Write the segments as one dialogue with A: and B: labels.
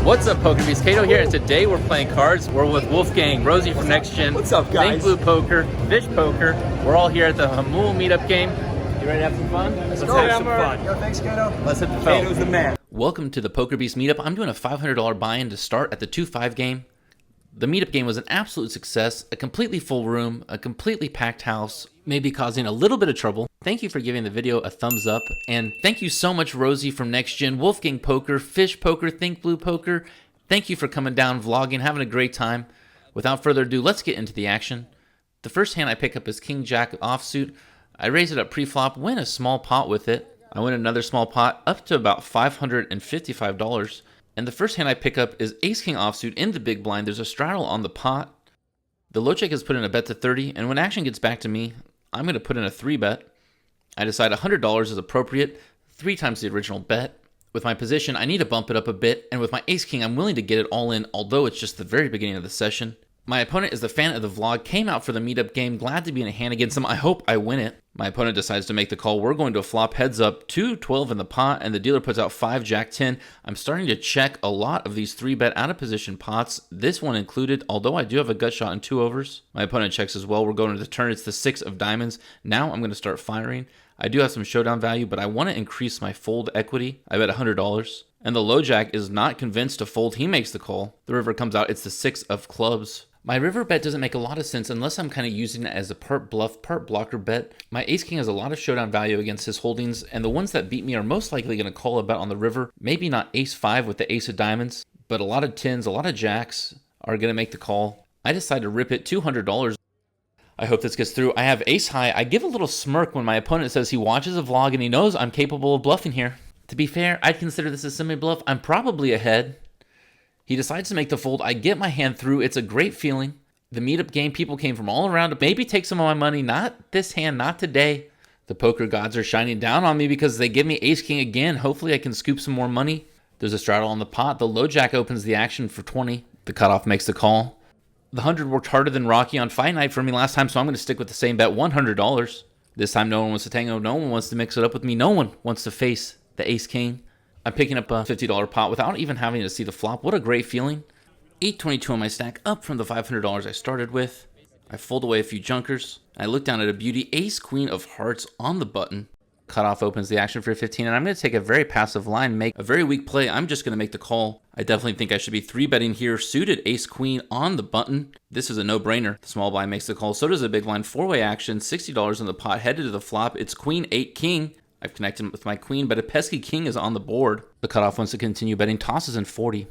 A: What's up, PokerBEASTs? Kato here, and today we're playing cards. We're with Wolfgang, Rosie from Next Gen.
B: What's up, guys?
A: Think Blue Poker, Fish Poker. We're all here at the Hamul meetup game. You ready to have some fun?
B: Let's have some fun.
C: Yo, thanks, Kato.
A: Let's hit the phone.
B: Kato's the man.
A: Welcome to the PokerBEASTs meetup. I'm doing a $500 buy-in to start at the 2-5 game. The meetup game was an absolute success, a completely full room, a completely packed house, maybe causing a little bit of trouble. Thank you for giving the video a thumbs up, and thank you so much, Rosie from Next Gen, Wolfgang Poker, Fish Poker, Think Blue Poker. Thank you for coming down, vlogging, having a great time. Without further ado, let's get into the action. The first hand I pick up is King Jack offsuit. I raise it up pre-flop, win a small pot with it. I win another small pot up to about $555. And the first hand I pick up is Ace King offsuit in the big blind. There's a straddle on the pot. The low check has put in a bet to 30, and when action gets back to me, I'm going to put in a 3-bet. I decide $100 is appropriate, 3 times the original bet. With my position, I need to bump it up a bit, and with my Ace King, I'm willing to get it all in, although it's just the very beginning of the session. My opponent is the fan of the vlog, came out for the meetup game, glad to be in a hand against him. I hope I win it. My opponent decides to make the call. We're going to flop heads up, 2-12 in the pot, and the dealer puts out 5 Jack 10. I'm starting to check a lot of these 3-bet out of position pots, this one included, although I do have a gut shot and 2 overs. My opponent checks as well. We're going to the turn. It's the 6 of diamonds. Now I'm going to start firing. I do have some showdown value, but I want to increase my fold equity. I bet $100. And the low jack is not convinced to fold. He makes the call. The river comes out. It's the 6 of clubs. My river bet doesn't make a lot of sense unless I'm kind of using it as a part bluff, part blocker bet. My Ace King has a lot of showdown value against his holdings, and the ones that beat me are most likely going to call a bet on the river. Maybe not Ace 5 with the Ace of diamonds, but a lot of 10s, a lot of jacks are going to make the call. I decide to rip it $200. I hope this gets through. I have ace high. I give a little smirk when my opponent says he watches a vlog and he knows I'm capable of bluffing here. To be fair, I'd consider this a semi-bluff. I'm probably ahead. He decides to make the fold. I get my hand through. It's a great feeling. The meetup game, people came from all around to maybe take some of my money. Not this hand, not today. The poker gods are shining down on me because they give me ace king again. Hopefully I can scoop some more money. There's a straddle on the pot. The low jack opens the action for 20. The cutoff makes the call. The 100 worked harder than Rocky on fight night for me last time, so I'm going to stick with the same bet, $100. This time no one wants to tango, no one wants to mix it up with me, no one wants to face the ace king. I'm picking up a $50 pot without even having to see the flop. What a great feeling. 822 on my stack, up from the $500 I started with. I fold away a few junkers. I look down at a beauty, ace queen of hearts on the button. Cutoff opens the action for 15, and I'm going to take a very passive line, make a very weak play. I'm just going to make the call. I definitely think I should be 3-betting here. Suited ace queen on the button. This is a no-brainer. The small blind makes the call. So does the big blind. 4-way action, $60 in the pot, headed to the flop. It's queen 8 king. I've connected with my queen, but a pesky king is on the board. The cutoff wants to continue betting. Tosses in 40.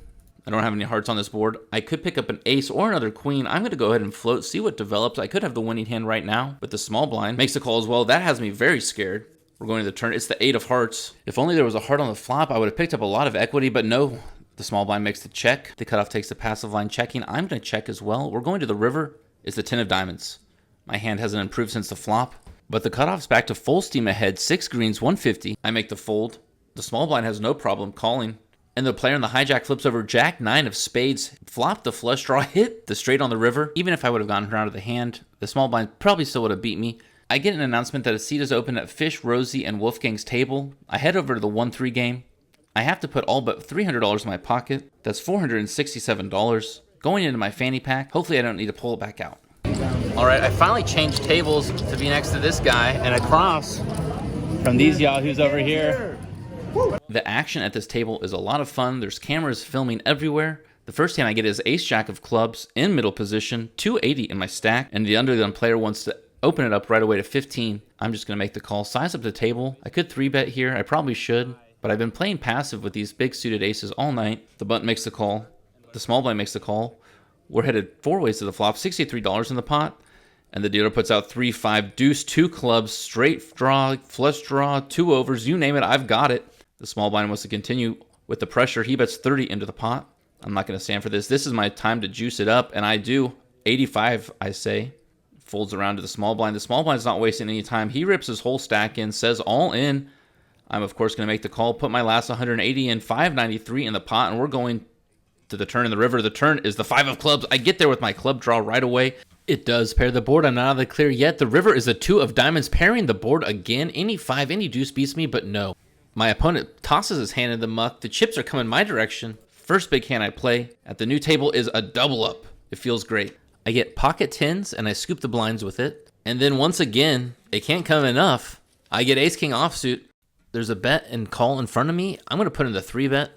A: I don't have any hearts on this board. I could pick up an ace or another queen. I'm going to go ahead and float, see what develops. I could have the winning hand right now, but the small blind makes the call as well. That has me very scared. We're going to the turn. It's the 8 of hearts. If only there was a heart on the flop, I would have picked up a lot of equity, but no. The small blind makes the check. The cutoff takes the passive line checking. I'm going to check as well. We're going to the river. It's the 10 of diamonds. My hand hasn't improved since the flop, but the cutoff's back to full steam ahead. 6 greens, 150. I make the fold. The small blind has no problem calling. And the player in the hijack flips over Jack 9 of spades. Flop the flush draw, hit the straight on the river. Even if I would have gotten her out of the hand, the small blind probably still would have beat me. I get an announcement that a seat is open at Fish, Rosie, and Wolfgang's table. I head over to the 1-3 game. I have to put all but $300 in my pocket. That's $467. Going into my fanny pack. Hopefully I don't need to pull it back out. All right, I finally changed tables to be next to this guy and across from these yahoos over here. The action at this table is a lot of fun. There's cameras filming everywhere. The first hand I get is ace jack of clubs in middle position, 280 in my stack, and the undergun player wants to open it up right away to 15. I'm just going to make the call. Size up the table. I could 3-bet here. I probably should, but I've been playing passive with these big suited aces all night. The button makes the call. The small blind makes the call. We're headed 4 ways to the flop. $63 in the pot. And the dealer puts out 3-5 deuce, 2 clubs, straight draw, flush draw, 2 overs. You name it, I've got it. The small blind wants to continue with the pressure. He bets 30 into the pot. I'm not going to stand for this. This is my time to juice it up, and I do. 85, I say. Folds around to the small blind. The small blind's not wasting any time. He rips his whole stack in, says all in. I'm, of course, going to make the call, put my last 180 in, 593 in the pot, and we're going to the turn in the river. The turn is the 5 of clubs. I get there with my club draw right away. It does pair the board. I'm not out of the clear yet. The river is a 2 of diamonds, pairing the board again. Any 5, any deuce beats me, but no. My opponent tosses his hand in the muck. The chips are coming my direction. First big hand I play at the new table is a double up. It feels great. I get pocket tens and I scoop the blinds with it. And then once again, it can't come enough. I get ace king offsuit. There's a bet and call in front of me. I'm going to put in the 3-bet.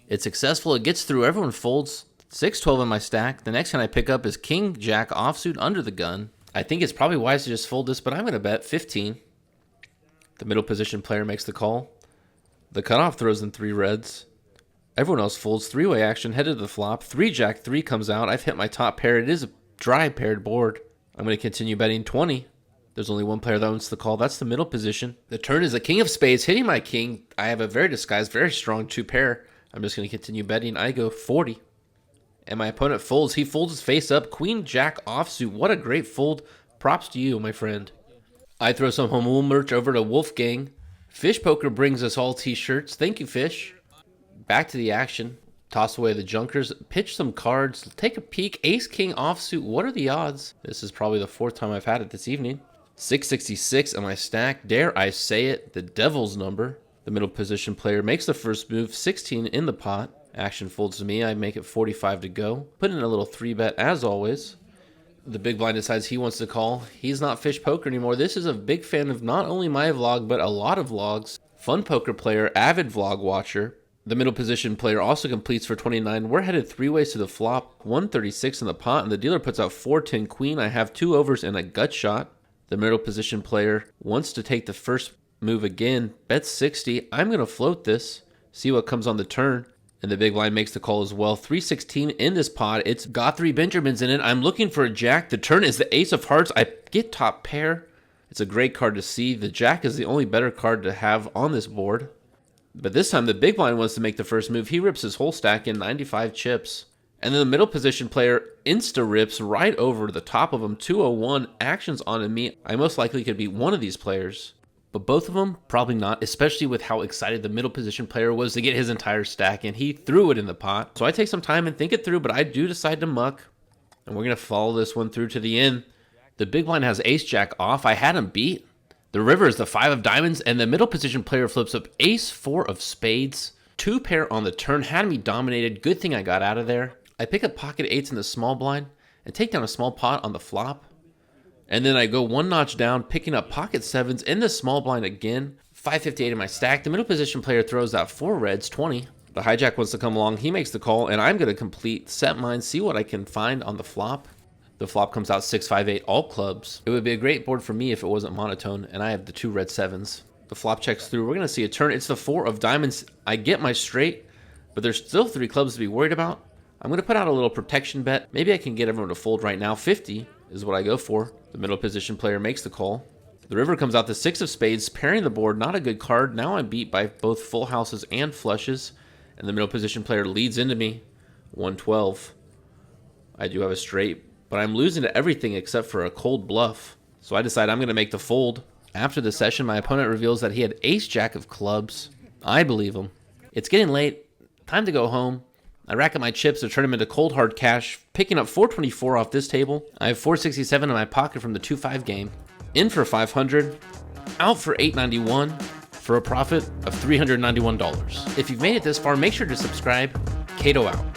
A: It's successful. It gets through. Everyone folds. 6-12 in my stack. The next hand I pick up is king jack offsuit under the gun. I think it's probably wise to just fold this, but I'm going to bet 15. The middle position player makes the call. The cutoff throws in 3 reds. Everyone else folds. 3-way action headed to the flop. 3 jack 3 comes out. I've hit my top pair. It is a dry paired board. I'm going to continue betting 20. There's only one player that owns the call. That's the middle position. The turn is a king of spades hitting my king. I have a very disguised, very strong 2 pair. I'm just going to continue betting. I go 40. And my opponent folds. He folds his face up. Queen jack offsuit. What a great fold. Props to you, my friend. I throw some home merch over to Wolfgang. Fish Poker brings us all t-shirts. Thank you, Fish. Back to the action. Toss away the junkers. Pitch some cards. Take a peek. Ace king offsuit. What are the odds? This is probably the 4th time I've had it this evening. 666 in my stack. Dare I say it? The devil's number. The middle position player makes the first move. 16 in the pot. Action folds to me. I make it 45 to go. Put in a little 3-bet as always. The big blind decides he wants to call. He's not Fish Poker anymore. This is a big fan of not only my vlog, but a lot of vlogs. Fun poker player, avid vlog watcher. The middle position player also completes for 29. We're headed 3 ways to the flop. 136 in the pot, and the dealer puts out 4-10 queen. I have 2 overs and a gut shot. The middle position player wants to take the first move again. Bets 60. I'm going to float this. See what comes on the turn. And the big blind makes the call as well. 316 in this pot. It's got 3 Benjamins in it. I'm looking for a jack. The turn is the ace of hearts. I get top pair. It's a great card to see. The jack is the only better card to have on this board. But this time the big blind wants to make the first move. He rips his whole stack in 95 chips. And then the middle position player insta-rips right over the top of him. 201 actions on me. I most likely could beat one of these players. But both of them, probably not, especially with how excited the middle position player was to get his entire stack, and he threw it in the pot. So I take some time and think it through, but I do decide to muck, and we're going to follow this one through to the end. The big blind has ace-jack off. I had him beat. The river is the 5 of diamonds, and the middle position player flips up ace-4 of spades. 2 pair on the turn, had me dominated. Good thing I got out of there. I pick up pocket 8s in the small blind and take down a small pot on the flop. And then I go 1 notch down, picking up pocket 7s in the small blind again. 558 in my stack. The middle position player throws out 4 reds, 20. The hijack wants to come along. He makes the call, and I'm going to complete set mine, see what I can find on the flop. The flop comes out 658, all clubs. It would be a great board for me if it wasn't monotone, and I have the 2 red 7s. The flop checks through. We're going to see a turn. It's the 4 of diamonds. I get my straight, but there's still 3 clubs to be worried about. I'm going to put out a little protection bet. Maybe I can get everyone to fold right now. 50 is what I go for. The middle position player makes the call. The river comes out the 6 of spades, pairing the board. Not a good card. Now I'm beat by both full houses and flushes. And the middle position player leads into me. 112. I do have a straight, but I'm losing to everything except for a cold bluff. So I decide I'm going to make the fold. After the session, my opponent reveals that he had ace-jack of clubs. I believe him. It's getting late. Time to go home. I rack up my chips to turn them into cold hard cash, picking up 424 off this table. I have 467 in my pocket from the 2-5 game. In for 500, out for 891, for a profit of $391. If you've made it this far, make sure to subscribe. Kato out.